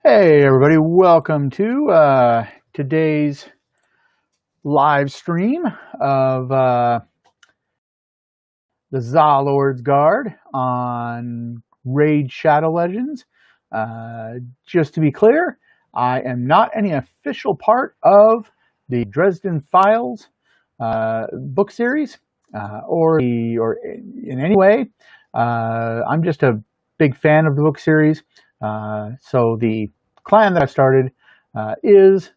Hey everybody, welcome to today's live stream of the Zalord's Guard on Raid Shadow Legends. Just to be clear, I am not any official part of the Dresden Files book series or in any way. I'm just a big fan of the book series. So the clan that I started is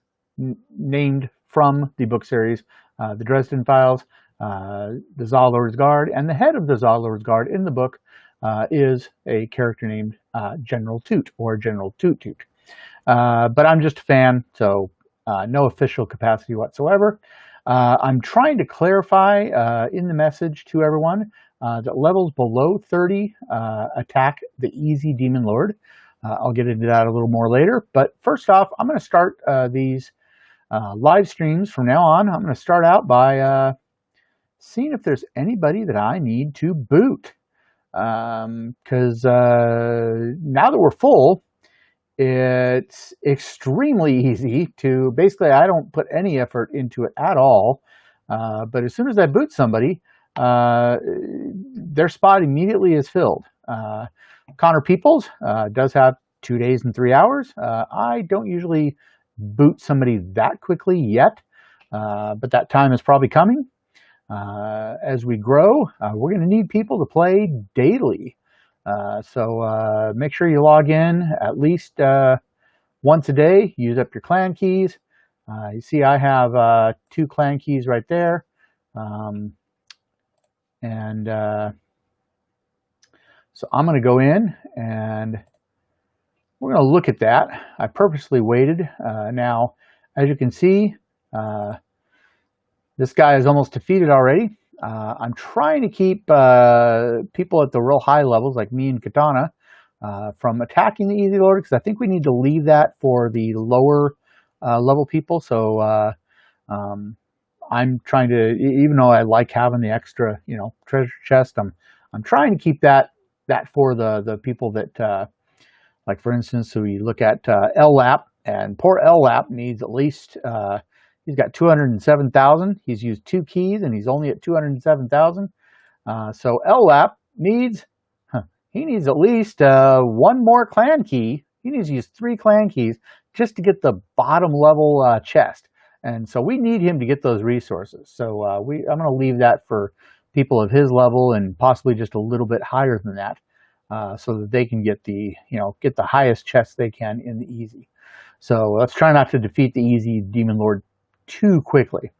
named from the book series, the Dresden Files, the Zalord's Guard, and the head of the Zalord's Guard in the book is a character named General Toot or General Toot Toot. But I'm just a fan, so no official capacity whatsoever. I'm trying to clarify in the message to everyone that levels below 30 attack the easy Demon Lord. I'll get into that a little more later. But first off, I'm going to start these live streams from now on. I'm going to start out by seeing if there's anybody that I need to boot. Because now that we're full, it's extremely easy to, basically I don't put any effort into it at all. But as soon as I boot somebody, their spot immediately is filled. Connor Peoples does have 2 days and 3 hours. I don't usually boot somebody that quickly yet, but that time is probably coming. As we grow, we're going to need people to play daily. So make sure you log in at least once a day. Use up your clan keys. You see I have 2 clan keys right there. So I'm going to go in and we're going to look at that. I purposely waited. Now, as you can see, this guy is almost defeated already. I'm trying to keep people at the real high levels, like me and Katana, from attacking the Easy Lord, because I think we need to leave that for the lower level people. So I'm trying to, even though I like having the extra, treasure chest, I'm trying to keep that for the people that, like for instance, so we look at LLAP, and poor LLAP needs at least, he's got 207,000. He's used 2 keys and he's only at 207,000. So LLAP needs, he needs at least 1 more clan key. He needs to use 3 clan keys just to get the bottom level chest. And so we need him to get those resources. So I'm going to leave that for people of his level and possibly just a little bit higher than that, so that they can get the, get the highest chest they can in the easy. So let's try not to defeat the easy Demon Lord too quickly.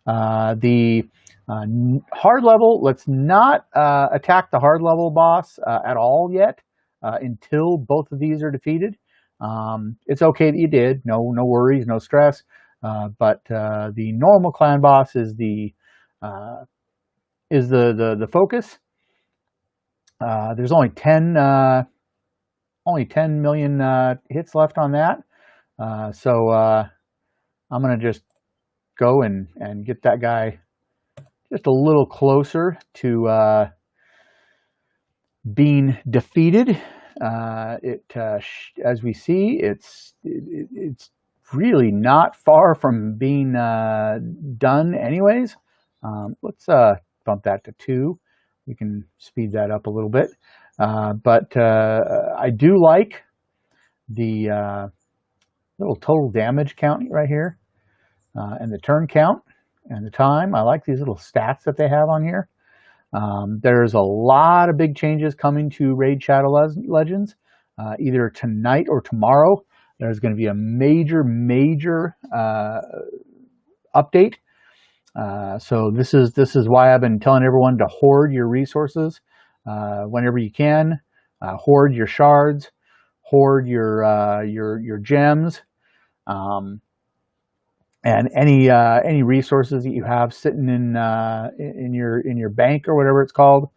The hard level, let's not attack the hard level boss at all yet until both of these are defeated. It's okay that you did, no worries, no stress. But the normal clan boss is the focus. There's only 10 million hits left on that. So I'm gonna just go and get that guy just a little closer to being defeated. As we see, it's really not far from being done anyways. Let's bump that to 2. We can speed that up a little bit. But I do like the little total damage count right here, and the turn count and the time. I like these little stats that they have on here. There's a lot of big changes coming to Raid Shadow Legends, either tonight or tomorrow. There's going to be a major update. So this is why I've been telling everyone to hoard your resources whenever you can. Hoard your shards, hoard your gems, and any resources that you have sitting in your bank or whatever it's called.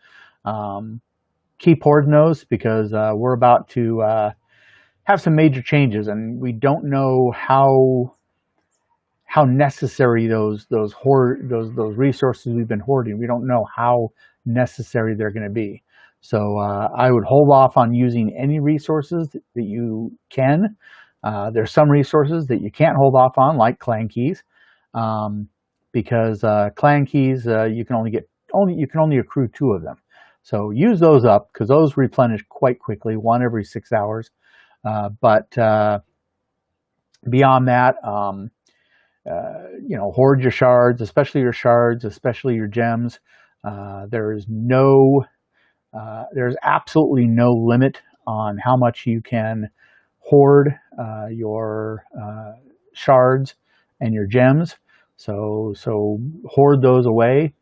Keep hoarding those, because we're about to have some major changes, and we don't know how necessary those resources we've been hoarding. We don't know how necessary they're going to be. So I would hold off on using any resources that you can There's some resources that you can't hold off on, like clan keys, because clan keys you can only accrue 2 of them. So use those up because those replenish quite quickly, 1 every 6 hours. But beyond that, hoard your shards, especially your gems. There's absolutely no limit on how much you can hoard your shards and your gems. So hoard those away.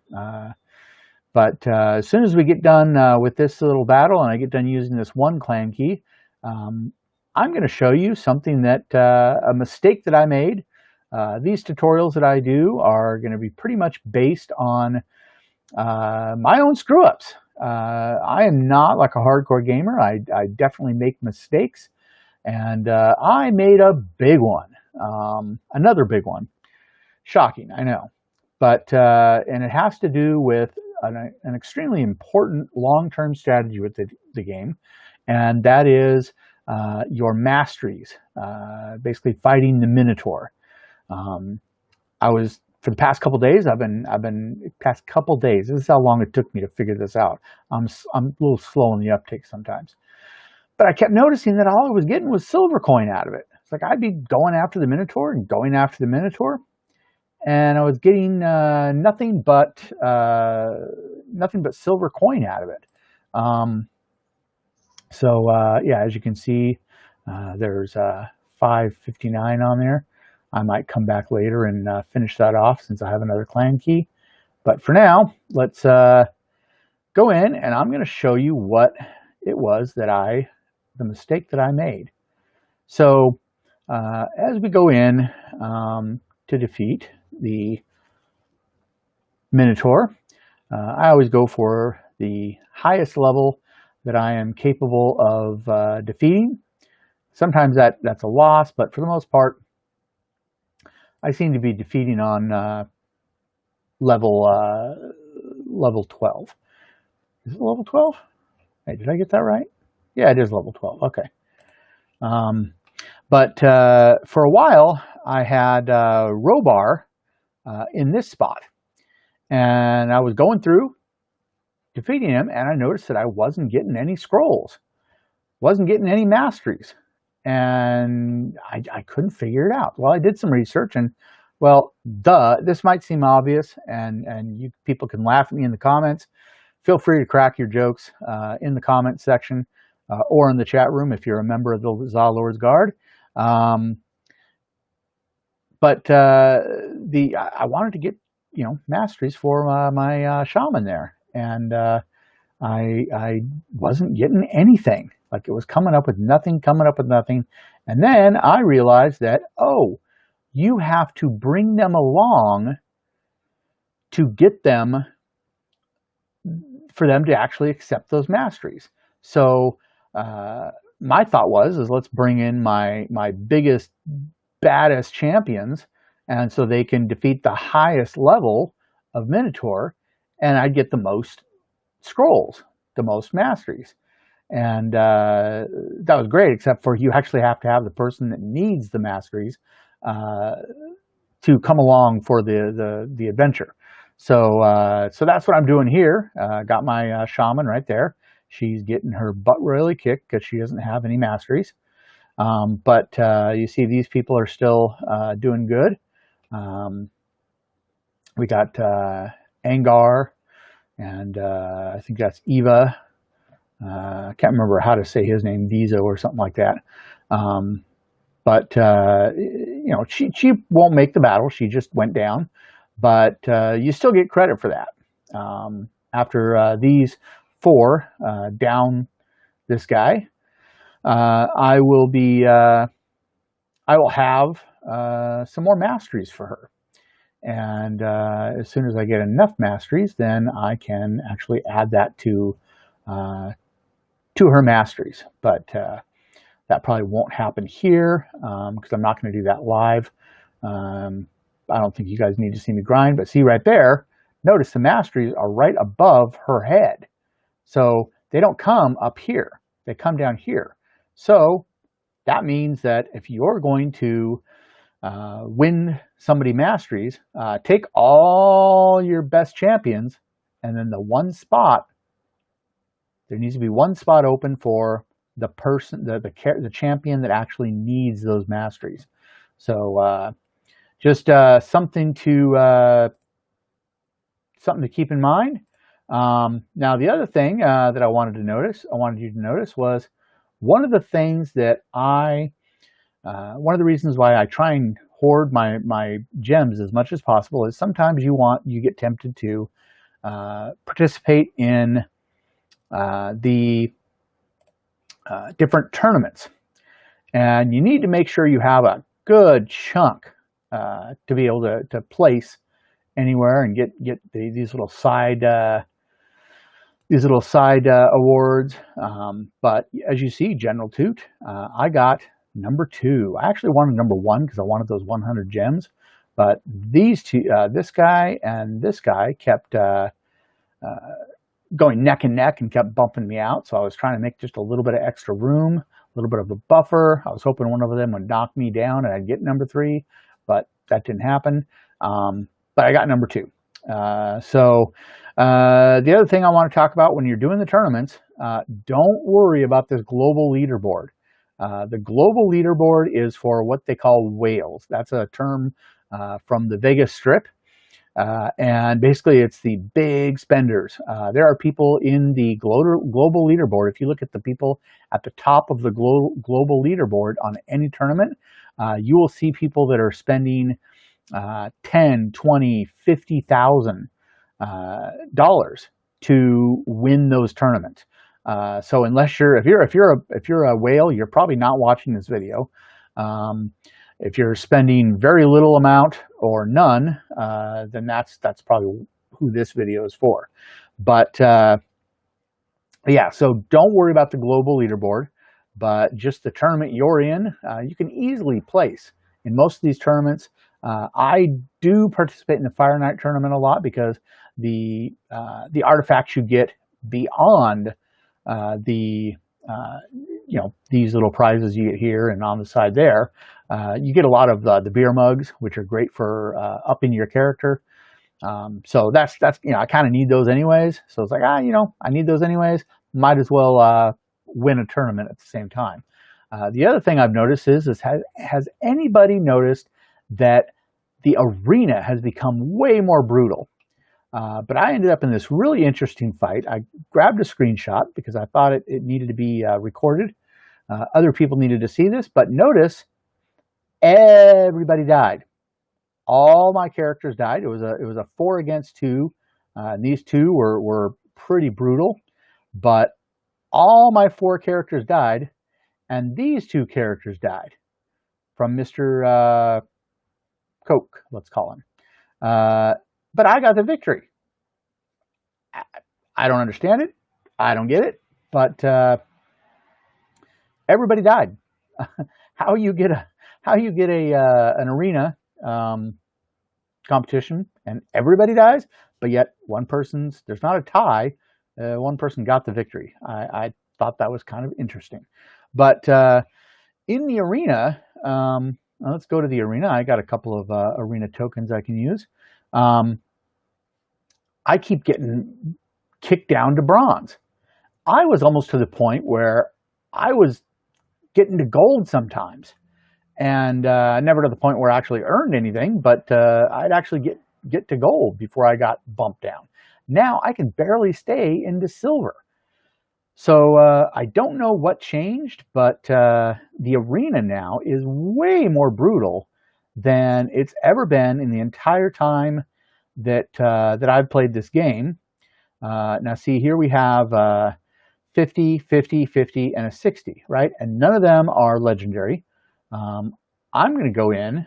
But as soon as we get done with this little battle and I get done using this 1 clan key, I'm going to show you something that a mistake that I made. These tutorials that I do are going to be pretty much based on my own screw-ups. I am not like a hardcore gamer. I definitely make mistakes, and I made a big one, another big one. Shocking, I know, but and it has to do with an extremely important long-term strategy with the game, and that is your masteries, basically fighting the Minotaur. For the past couple days, this is how long it took me to figure this out. I'm a little slow in the uptake sometimes. But I kept noticing that all I was getting was silver coin out of it. It's like I'd be going after the Minotaur, and I was getting nothing but silver coin out of it. Yeah, as you can see, there's 559 on there. I might come back later and finish that off since I have another clan key. But for now, let's go in and I'm going to show you what it was the mistake that I made. So as we go in to defeat the Minotaur, I always go for the highest level that I am capable of defeating. Sometimes that's a loss, but for the most part, I seem to be defeating on level 12. Is it level 12? Hey, did I get that right? Yeah, it is level 12. Okay. But for a while, I had Robar in this spot. And I was going through, defeating him, and I noticed that I wasn't getting any scrolls. Wasn't getting any masteries. And I couldn't figure it out. Well, I did some research, and well, this might seem obvious, and you people can laugh at me in the comments. Feel free to crack your jokes in the comment section or in the chat room if you're a member of the Zalor's Guard. But I wanted to get masteries for my shaman there, and I wasn't getting anything. Like it was coming up with nothing. And then I realized that, oh, you have to bring them along to get them, for them to actually accept those masteries. So my thought was, let's bring in my biggest, baddest champions, and so they can defeat the highest level of Minotaur, and I'd get the most scrolls, the most masteries. And that was great, except for you actually have to have the person that needs the masteries to come along for the adventure. So that's what I'm doing here. Got my shaman right there. She's getting her butt really kicked because she doesn't have any masteries. But you see these people are still doing good. We got Angar, and I think that's Eva. I can't remember how to say his name, Vizo or something like that. But she won't make the battle. She just went down. But you still get credit for that. After these 4 down this guy, I will have some more masteries for her. And as soon as I get enough masteries, then I can actually add that to her masteries. But that probably won't happen here because I'm not going to do that live. I don't think you guys need to see me grind, but see right there, notice the masteries are right above her head. So they don't come up here. They come down here. So that means that if you're going to win somebody Masteries, take all your best champions, and then there needs to be one spot open for the person, the champion that actually needs those Masteries. So just something to keep in mind. Now, the other thing that I wanted you to notice was one of the things that one of the reasons why I try and hoard my gems as much as possible is sometimes you get tempted to participate in the different tournaments, and you need to make sure you have a good chunk to be able to place anywhere and get these little side awards. But as you see, General Toot, I got number 2. I actually wanted number 1 because I wanted those 100 gems. But these two, this guy and this guy, kept going neck and neck and kept bumping me out. So I was trying to make just a little bit of extra room, a little bit of a buffer. I was hoping one of them would knock me down and I'd get number 3, but that didn't happen. But I got number 2. So the other thing I want to talk about when you're doing the tournaments, don't worry about this global leaderboard. The global leaderboard is for what they call whales. That's a term from the Vegas Strip. And basically it's the big spenders. There are people in the global leaderboard. If you look at the people at the top of the global leaderboard on any tournament, you will see people that are spending 10, 20, $50,000 to win those tournaments. So unless if you're a whale, you're probably not watching this video. If you're spending very little amount or none, then that's probably who this video is for. But yeah, so don't worry about the global leaderboard, but just the tournament you're in, you can easily place in most of these tournaments. I do participate in the Fire Knight tournament a lot because the artifacts you get beyond these little prizes you get here and on the side there, you get a lot of the beer mugs, which are great for upping your character. So that's I kind of need those anyways. So it's like, I need those anyways. Might as well win a tournament at the same time. The other thing I've noticed is has anybody noticed that the arena has become way more brutal? But I ended up in this really interesting fight. I grabbed a screenshot because I thought it needed to be recorded. Other people needed to see this, but notice everybody died. All my characters died. It was a 4 against 2. And these two were pretty brutal, but all my 4 characters died, and these 2 characters died from Mr. Coke, let's call him. But I got the victory. I don't understand it. I don't get it. But everybody died. How you get an arena competition and everybody dies, but yet there's not a tie. One person got the victory. I thought that was kind of interesting. But in the arena, let's go to the arena. I got a couple of arena tokens I can use. I keep getting kicked down to bronze. I was almost to the point where I was getting to gold sometimes, and never to the point where I actually earned anything, but I'd actually get to gold before I got bumped down. Now I can barely stay into silver. So I don't know what changed, but the arena now is way more brutal than it's ever been in the entire time that I've played this game. Now see, here we have 50, 50, 50, and a 60, right? And none of them are legendary. I'm going to go in,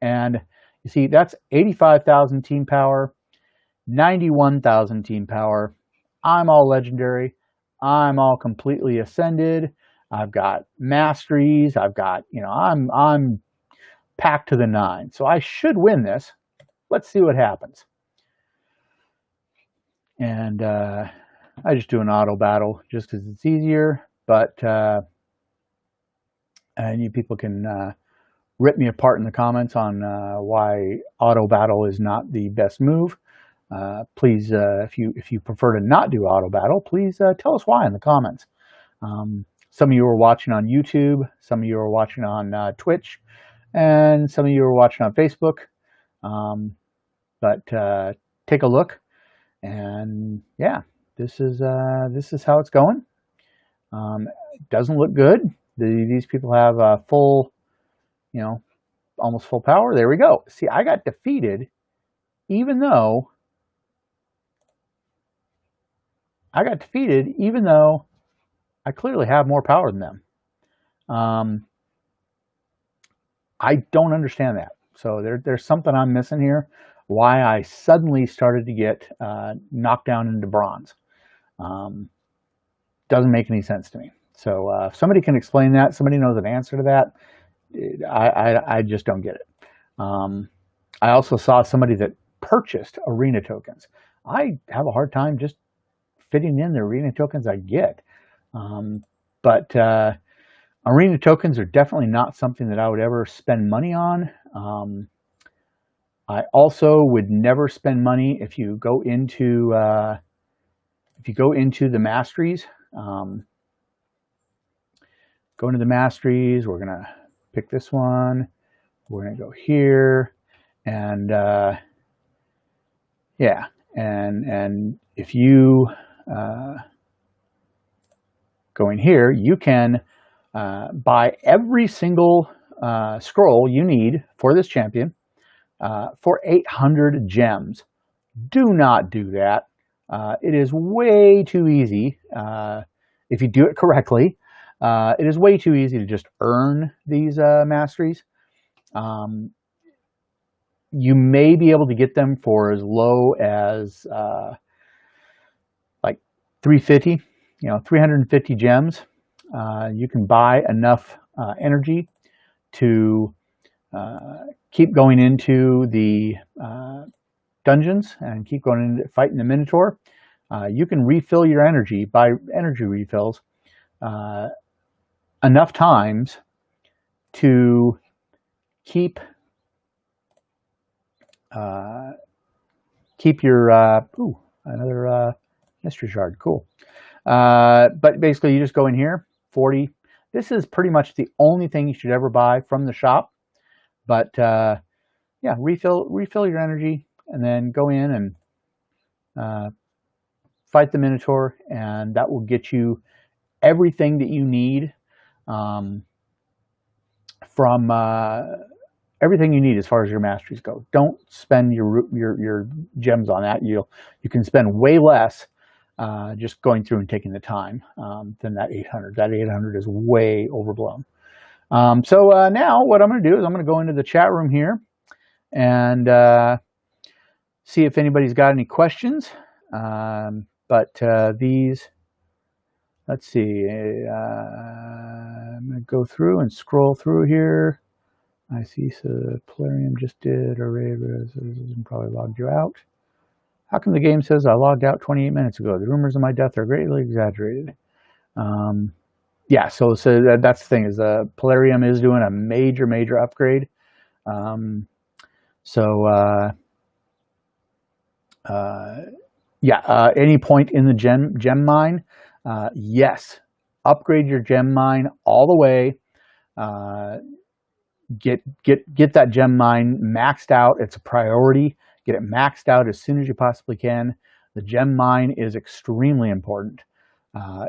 and you see that's 85,000 team power, 91,000 team power. I'm all legendary. I'm all completely ascended. I've got masteries. I've got, I'm packed to the 9. So I should win this. Let's see what happens. And I just do an auto battle just because it's easier. But and you people can rip me apart in the comments on why auto battle is not the best move. Please, if you prefer to not do auto battle, please tell us why in the comments. Some of you are watching on YouTube, some of you are watching on Twitch, and some of you are watching on Facebook. But take a look, and yeah, this is how it's going. It doesn't look good. These people have full, almost full power. There we go. See, I got defeated, even though I clearly have more power than them. I don't understand that. So there's something I'm missing here. Why I suddenly started to get knocked down into bronze. Doesn't make any sense to me. So if somebody can explain that, somebody knows an answer to that, I just don't get it. I also saw somebody that purchased arena tokens. I have a hard time just fitting in the arena tokens I get. But arena tokens are definitely not something that I would ever spend money on. I also would never spend money if you go into the Masteries. Go into the Masteries. We're gonna pick this one. We're gonna go here, and yeah, and if you go in here, you can buy every single scroll you need for this champion for 800 gems. Do not do that. It is way too easy if you do it correctly. It is way too easy to just earn these masteries. You may be able to get them for as low as like 350, 350 gems. You can buy enough energy to keep going into the dungeons and keep going into fighting the Minotaur. You can refill your energy by energy refills enough times to keep your another mystery shard. Cool. But basically, you just go in here. 40. This is pretty much the only thing you should ever buy from the shop. But yeah, refill your energy, and then go in and fight the Minotaur, and that will get you everything that you need from everything you need as far as your masteries go. Don't spend your gems on that. You can spend way less just going through and taking the time than that 800. That 800 is way overblown. So now what I'm going to do is I'm going to go into the chat room here and see if anybody's got any questions. But these, let's see, I'm going to go through and scroll through here. I see Polarium just did a raid, probably logged you out. How come the game says I logged out 28 minutes ago? The rumors of my death are greatly exaggerated. Yeah, so that's the thing, is Polarium is doing a major upgrade. Yeah, any point in the gem mine, yes, upgrade your gem mine all the way. Get that gem mine maxed out. It's a priority. Get it maxed out as soon as you possibly can. The gem mine is extremely important.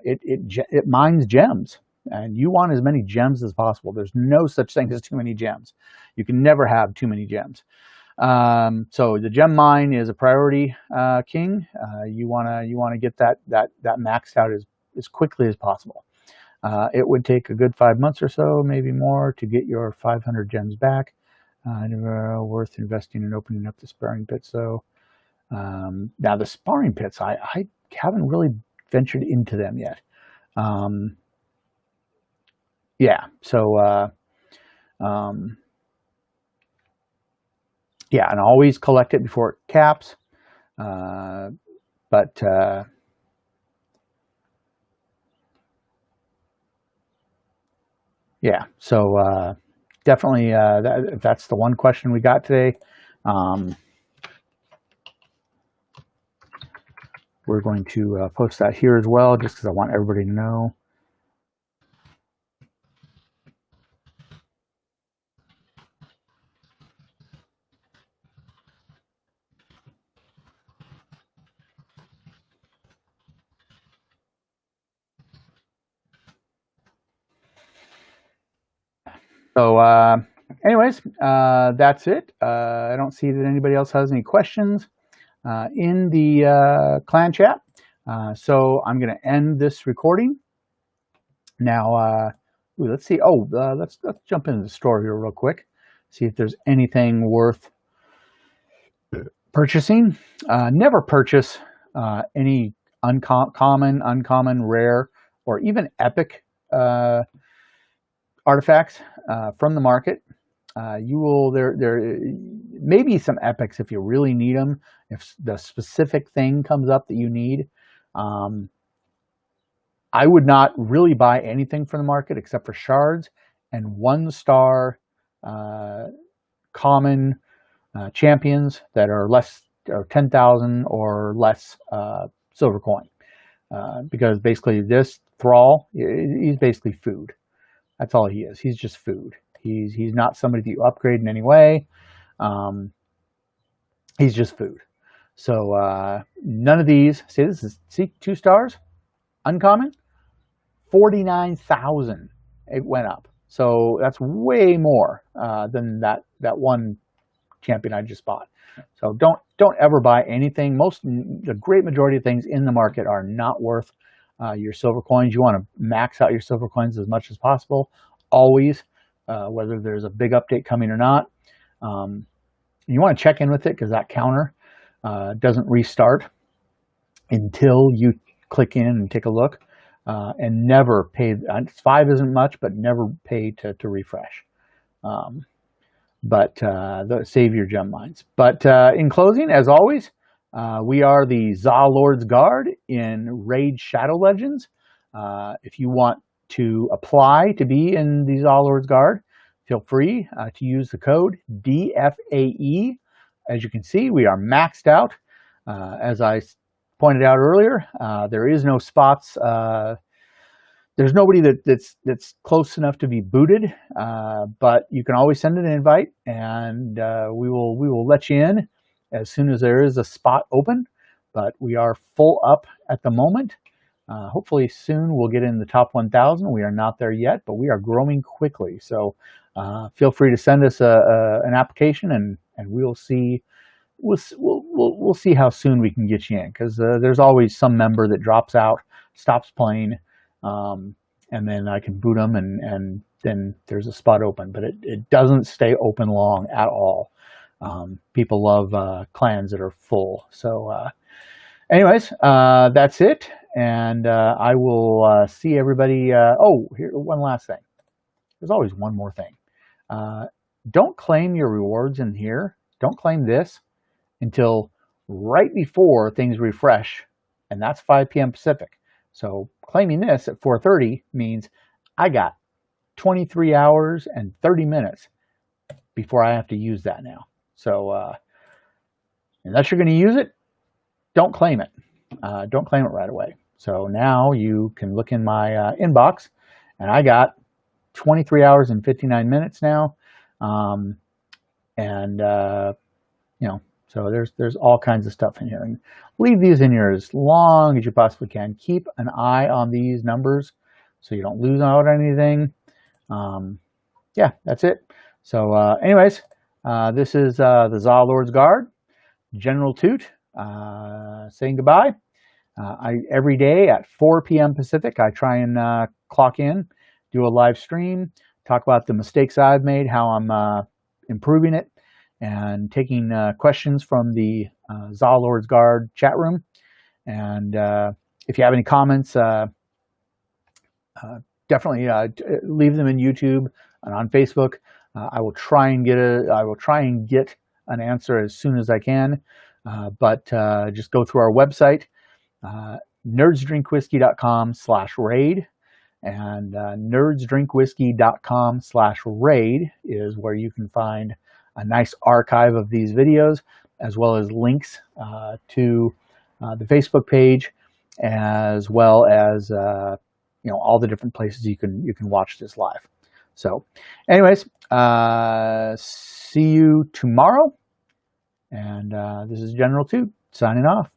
It mines gems, and you want as many gems as possible. There's no such thing as too many gems. You can never have too many gems. So the gem mine is a priority, King. You wanna get that maxed out as quickly as possible. It would take a good 5 months or so, maybe more, to get your 500 gems back. Worth investing in opening up the sparring pits, though. Now the sparring pits, I haven't really ventured into them yet. Yeah, so yeah, and always collect it before it caps. But yeah, so definitely that's the one question we got today. Um, we're going to post that here as well, just because I want everybody to know. So, anyways, that's it. I don't see that anybody else has any questions in the clan chat. So I'm going to end this recording now. Let's see. Oh, let's jump into the store here real quick. See if there's anything worth purchasing. Never purchase any uncommon, rare, or even epic artifacts from the market. You will there may be some epics if you really need them. If the specific thing comes up that you need, I would not really buy anything from the market except for shards and 1-star common champions that are less or 10,000 or less silver coin. Because basically this thrall, he's basically food. That's all he is. He's just food. He's not somebody that you upgrade in any way. He's just food. So none of these. See 2 stars, uncommon, 49,000. It went up. So that's way more than that one champion I just bought. So don't ever buy anything. The great majority of things in the market are not worth your silver coins. You want to max out your silver coins as much as possible, always, whether there's a big update coming or not. You want to check in with it because that counter doesn't restart until you click in and take a look, and never pay. 5 isn't much, but never pay to refresh. Save your gem mines. But in closing, as always, we are the Za Lord's Guard in Raid Shadow Legends. If you want to apply to be in the Za Lord's Guard, feel free to use the code DFAE. As you can see, we are maxed out. As I pointed out earlier, there is no spots. There's nobody that's close enough to be booted, but you can always send an invite, and we will let you in as soon as there is a spot open. But we are full up at the moment. Hopefully soon we'll get in the top 1,000. We are not there yet, but we are growing quickly. So feel free to send us an application, and we'll see. We'll see how soon we can get you in, because there's always some member that drops out, stops playing. And then I can boot them, and then there's a spot open, but it doesn't stay open long at all. People love clans that are full. So anyways, that's it. And I will see everybody. Here, one last thing. There's always one more thing. Don't claim your rewards in here. Don't claim this until right before things refresh, and that's 5 p.m. Pacific. So claiming this at 4:30 means I got 23 hours and 30 minutes before I have to use that now. So unless you're going to use it, don't claim it. Don't claim it right away. So now you can look in my inbox, and I got 23 hours and 59 minutes now. So there's all kinds of stuff in here. And leave these in here as long as you possibly can. Keep an eye on these numbers so you don't lose out on anything. Yeah, that's it. So anyways, this is the Za Lord's Guard, General Toot, saying goodbye. Every day at 4 p.m. Pacific, I try and clock in, do a live stream, talk about the mistakes I've made, how I'm improving it, and taking questions from the Za Lord's Guard chat room. And if you have any comments, definitely leave them in YouTube and on Facebook. I will try and get an answer as soon as I can. But just go through our website, nerdsdrinkwhiskey.com/raid, And nerdsdrinkwhiskey.com/raid is where you can find a nice archive of these videos, as well as links to the Facebook page, as well as all the different places you can watch this live. So, anyways, see you tomorrow. And this is General Toot signing off.